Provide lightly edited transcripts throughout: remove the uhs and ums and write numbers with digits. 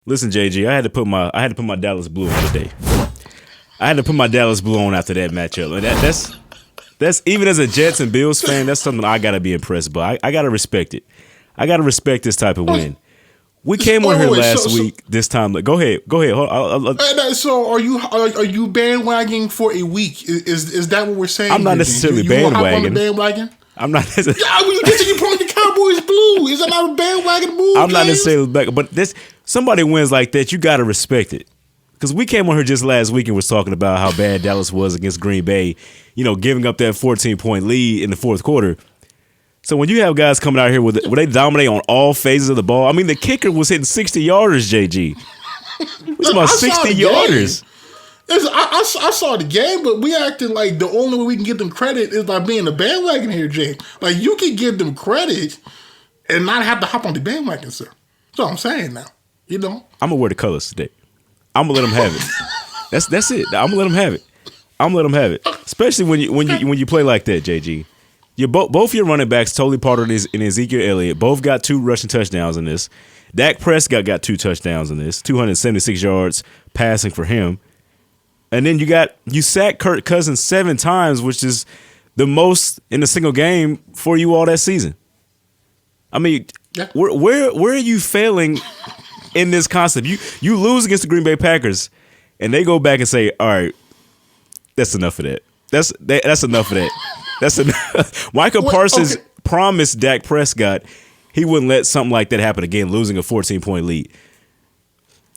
Listen, JG, I had to put my Dallas blue on today. I had to put my Dallas blue on after that matchup. That's even as a Jets and Bills fan, that's something I gotta be impressed by. I gotta respect it. I gotta respect this type of win. We came on here last week. This time, go ahead. So are you bandwagoning for a week? Is that what we're saying? I'm not necessarily bandwagoning. Bandwagon? I'm not necessarily. Yeah, you just said you put on the Cowboys blue. Is that not a bandwagon move? I'm not necessarily back, but somebody wins like that, you gotta respect it. Because we came on here just last week and was talking about how bad Dallas was against Green Bay, giving up that 14-point lead in the fourth quarter. So when you have guys coming out here where they dominate on all phases of the ball, I mean, the kicker was hitting 60-yarders, JG. We're talking about 60-yarders. I saw the game, but we acting like the only way we can give them credit is by being a bandwagon here, Jay. Like, you can give them credit and not have to hop on the bandwagon, sir. That's what I'm saying now. I'm going to wear the colors today. I'm gonna let them have it. That's it. I'm gonna let them have it. Especially when you play like that, JG. Both your running backs totally partnered in Ezekiel Elliott. Both got 2 rushing touchdowns in this. Dak Prescott got 2 touchdowns in this. 276 yards passing for him. And then you sacked Kirk Cousins 7 times, which is the most in a single game for you all that season. I mean, where are you failing in this concept? You lose against the Green Bay Packers, and they go back and say, "All right, that's enough of that. That's enough of that. That's enough." Michael Parsons promised Dak Prescott he wouldn't let something like that happen again, losing a 14-point lead.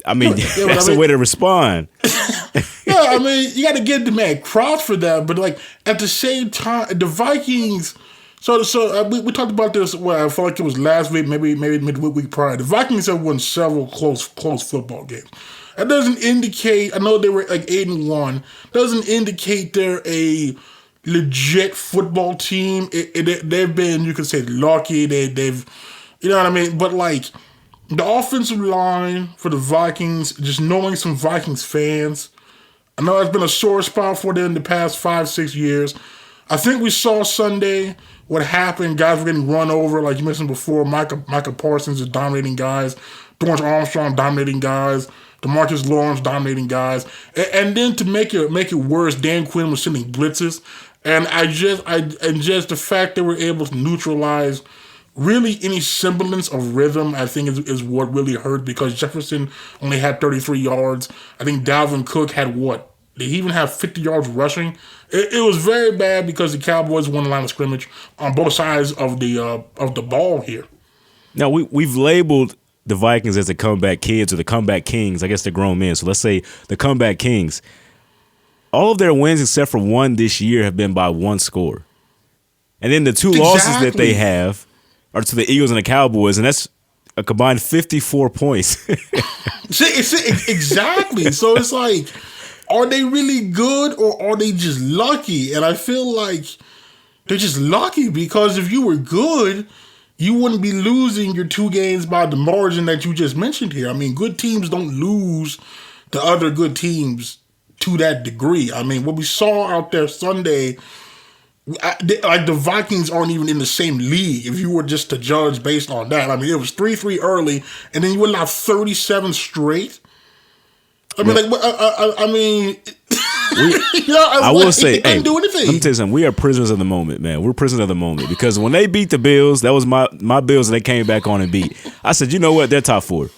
I mean, that's a way to respond. Yeah, I mean, you got to give the man props for that, but like at the same time, the Vikings. So we talked about this. Well, I felt like it was last week, maybe midweek prior. The Vikings have won several close football games. That doesn't indicate. I know they were like 8-1. Doesn't indicate they're a legit football team. They've been, you could say, lucky. They've, you know what I mean. But like the offensive line for the Vikings, just knowing some Vikings fans, I know it's been a sore spot for them in the past 5-6 years. I think we saw Sunday what happened. Guys were getting run over, like you mentioned before. Micah Parsons is dominating guys. Dorrance Armstrong dominating guys. DeMarcus Lawrence dominating guys. And then to make it worse, Dan Quinn was sending blitzes. And just the fact that we're able to neutralize really any semblance of rhythm, I think is what really hurt, because Jefferson only had 33 yards. I think Dalvin Cook had what? Did he even have 50 yards rushing? It was very bad because the Cowboys won the line of scrimmage on both sides of the ball here. Now, we've labeled the Vikings as the comeback kids or the comeback kings. I guess they're grown men. So let's say the comeback kings. All of their wins except for one this year have been by 1 score. And then the 2 losses that they have are to the Eagles and the Cowboys, and that's a combined 54 points. Exactly. So it's like, are they really good or are they just lucky? And I feel like they're just lucky, because if you were good, you wouldn't be losing your 2 games by the margin that you just mentioned here. I mean, good teams don't lose to other good teams to that degree. I mean, what we saw out there Sunday, like the Vikings aren't even in the same league if you were just to judge based on that. I mean, it was 3-3 early, and then you would have 37 straight. I mean, I will say, hey, do anything. Let me tell you something. We are prisoners of the moment, man. We're prisoners of the moment, because when they beat the Bills, that was my Bills, and they came back on and beat. I said, you know what? They're top 4.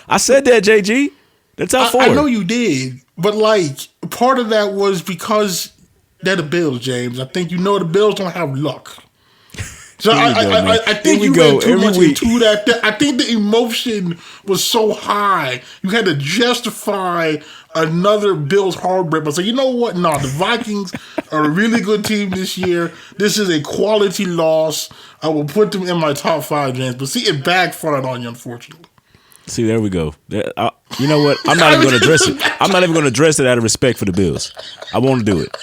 I said that, JG. They're top 4. I know you did, but like part of that was because they're the Bills, James. I think the Bills don't have luck. So I think you read too much into that. I think the emotion was so high, you had to justify another Bills heartbreak. But say, you know what? No, the Vikings are a really good team this year. This is a quality loss. I will put them in my top 5, James. But see, it backfired on you, unfortunately. See, there we go. You know what? I'm not even going to address it. I'm not even going to address it out of respect for the Bills. I won't do it.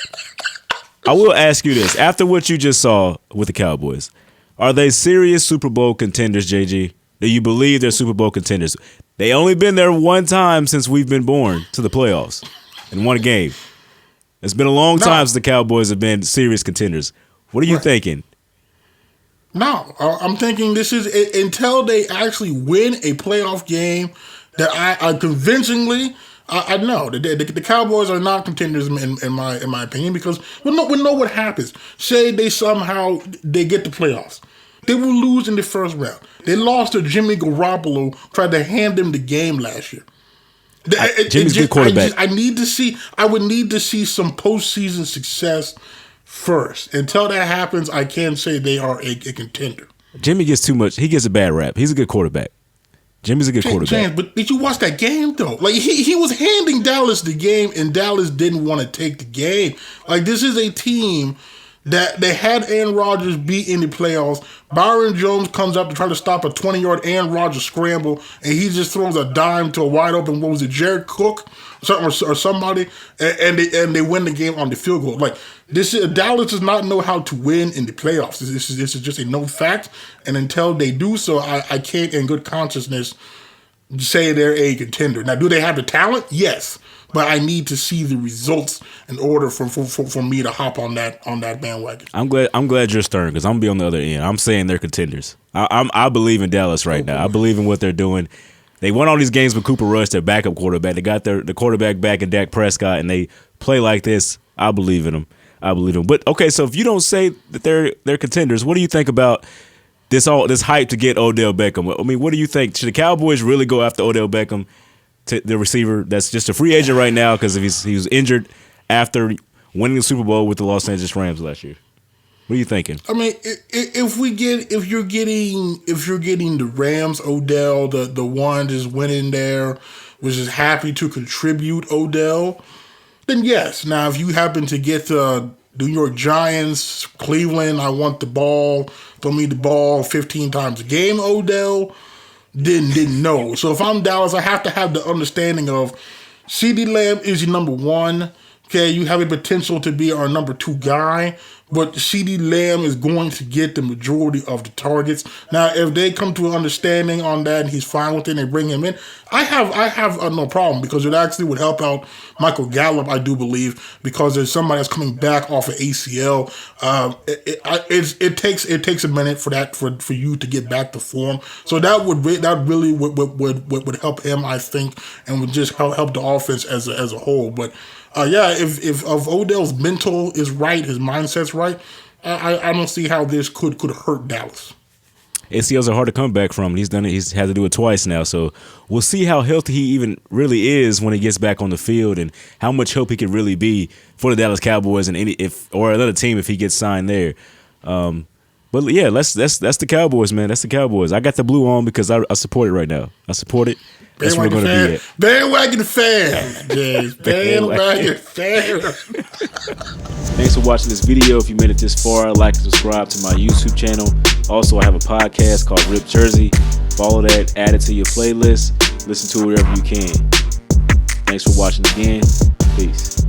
I will ask you this. After what you just saw with the Cowboys, are they serious Super Bowl contenders, JG? Do you believe they're Super Bowl contenders? They only been there one time since we've been born to the playoffs in one game. It's been a long time since the Cowboys have been serious contenders. What are you thinking? No, I'm thinking this is until they actually win a playoff game. that I convincingly. I know the Cowboys are not contenders in my opinion because we know what happens. Say they somehow they get the playoffs, they will lose in the first round. They lost to Jimmy Garoppolo, tried to hand them the game last year. Jimmy's a good quarterback. I would need to see some postseason success first. Until that happens, I can't say they are a contender. Jimmy gets too much. He gets a bad rap. He's a good quarterback. Jimmy's a good quarterback. James, but did you watch that game though? Like he was handing Dallas the game, and Dallas didn't want to take the game. Like this is a team that they had Aaron Rodgers beat in the playoffs. Byron Jones comes up to try to stop a 20-yard Aaron Rodgers scramble, and he just throws a dime to a wide open, what was it, Jared Cook or somebody, and they win the game on the field goal. Like Dallas does not know how to win in the playoffs. This is just a known fact, and until they do so, I can't in good consciousness say they're a contender. Now, do they have the talent? Yes. But I need to see the results in order for me to hop on that bandwagon. I'm glad you're stern because I'm gonna be on the other end. I'm saying they're contenders. I believe in Dallas right now. I believe in what they're doing. They won all these games with Cooper Rush, their backup quarterback. They got the quarterback back in Dak Prescott, and they play like this. I believe in them. But okay, so if you don't say that they're contenders, what do you think about this hype to get Odell Beckham? I mean, what do you think? Should the Cowboys really go after Odell Beckham? The receiver that's just a free agent right now because he was injured after winning the Super Bowl with the Los Angeles Rams last year. What are you thinking? I mean, if you're getting the Rams Odell, the one that's winning there, which is happy to contribute Odell, then yes. Now, if you happen to get the New York Giants, Cleveland, I want the ball, throw me the ball 15 times a game, Odell. Didn't know. So if I'm Dallas, I have to have the understanding of CeeDee Lamb is your number one. Okay, you have a potential to be our number two guy, but CeeDee Lamb is going to get the majority of the targets. Now, if they come to an understanding on that and he's fine with it and they bring him in, I have no problem because it actually would help out Michael Gallup, I do believe, because there's somebody that's coming back off of ACL. It takes a minute for you to get back to form. So that really would help him, I think, and would just help the offense as a whole. But if Odell's mental is right, his mindset's right, I don't see how this could hurt Dallas. ACLs are hard to come back from. He's done it. He's had to do it twice now. So we'll see how healthy he even really is when he gets back on the field and how much help he could really be for the Dallas Cowboys and or another team if he gets signed there. But yeah, that's the Cowboys, man. That's the Cowboys. I got the blue on because I support it right now. I support it. That's where we're going to be at. Bandwagon fan. Yes, bandwagon fan. Thanks for watching this video. If you made it this far, like and subscribe to my YouTube channel. Also, I have a podcast called Rip Jersey. Follow that, add it to your playlist. Listen to it wherever you can. Thanks for watching again. Peace.